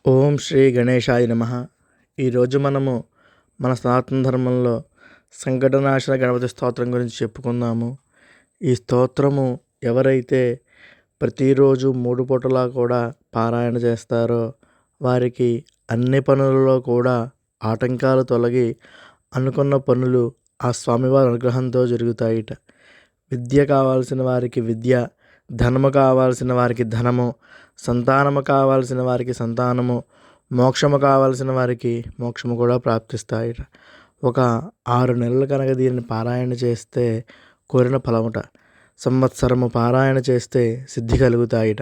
ఓం శ్రీ గణేశాయ నమః. ఈరోజు మనము మన సనాతన ధర్మంలో సంకటనాశన గణపతి స్తోత్రం గురించి చెప్పుకుందాము. ఈ స్తోత్రము ఎవరైతే ప్రతిరోజు 3 పూటలా కూడా పారాయణ చేస్తారో వారికి అన్ని పనులలో కూడా ఆటంకాలు తొలగి అనుకున్న పనులు ఆ స్వామివారి అనుగ్రహంతో జరుగుతాయిట. విద్య కావాల్సిన వారికి విద్య, ధనము కావాల్సిన వారికి ధనము, సంతానము కావాల్సిన వారికి సంతానము, మోక్షము కావాల్సిన వారికి మోక్షము కూడా ప్రాప్తిస్తాయిట. ఒక 6 నెలలు కనుక దీనిని పారాయణ చేస్తే కోరిన ఫలముట. సంవత్సరము పారాయణ చేస్తే సిద్ధి కలుగుతాయిట.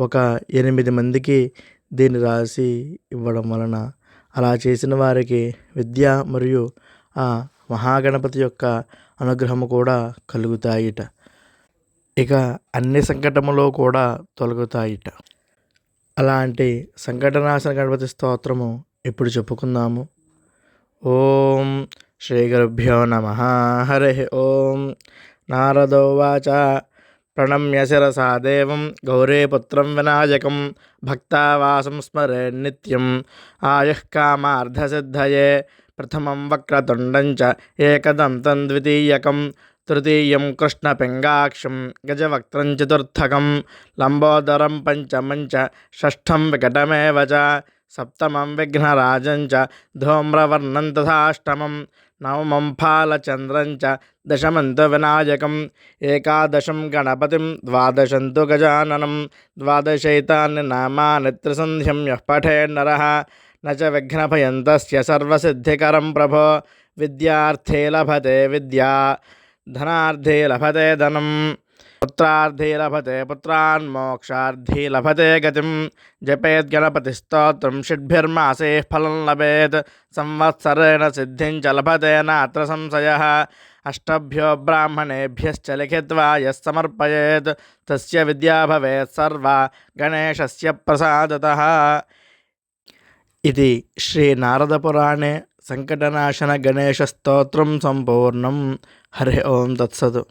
ఒక 8 మందికి దీన్ని రాసి ఇవ్వడం వలన అలా చేసిన వారికి విద్య మరియు ఆ మహాగణపతి యొక్క అనుగ్రహము కూడా కలుగుతాయిట. ఇక అన్ని సంకటములో కూడా తొలగుతాయిట. అలాంటి సంకటనాశన గణపతి స్తోత్రము ఇప్పుడు చెప్పుకుందాము. ఓం శ్రీ గురుభ్యో నమః. హరి ఓం. నారదోవాచ ప్రణమ్య శిరసా దేవం గౌరీపుత్రం వినాయకం భక్తావాసం స్మరే నిత్యం ఆయుః కామార్థసిద్ధయే ప్రథమం వక్రతుండం చ ఏకదంతం ద్వితీయకం తృతీయం కృష్ణపింగాక్షం గజవక్త్రం చతుర్థకం లంబోదరం పంచమం చ షష్ఠం వికటమేవ చ సప్తమం విఘ్నరాజం చ ధూమ్రవర్ణం తథాష్టమం నవమం ఫాలచంద్రం చ దశమం తు వినాయకం ఏకాదశం గణపతిం ద్వాదశం తు గజాననం ద్వాదశైతాని నామాని త్రిసంధ్యం యః పఠేన్నరః న చ విఘ్నభయం తస్య సర్వసిద్ధికరం ప్రభో విద్యార్థే లభతే విద్యా ధనార్థే లభతే ధనం పుత్రార్థే లభతే పుత్రాన్ మోక్షార్థే లభతే గతిం జపేత్ గణపతి స్తోత్రం షడ్భిర్మాసే ఫలం లభేత్ సంవత్సరేణ సిద్ధిం చ లభతే నాత్ర సంశయః అష్టభ్యో బ్రాహ్మణేభ్యశ్చ లిఖిత్వా యః సమర్పయేత్ తస్య విద్యా భవేత్ సర్వా గణేశస్య ప్రసాదతః. ఇది శ్రీ నారద పురాణే సంకటనాశన గణేశ స్తోత్రం సంపూర్ణం. హరి ఓం తత్సత్.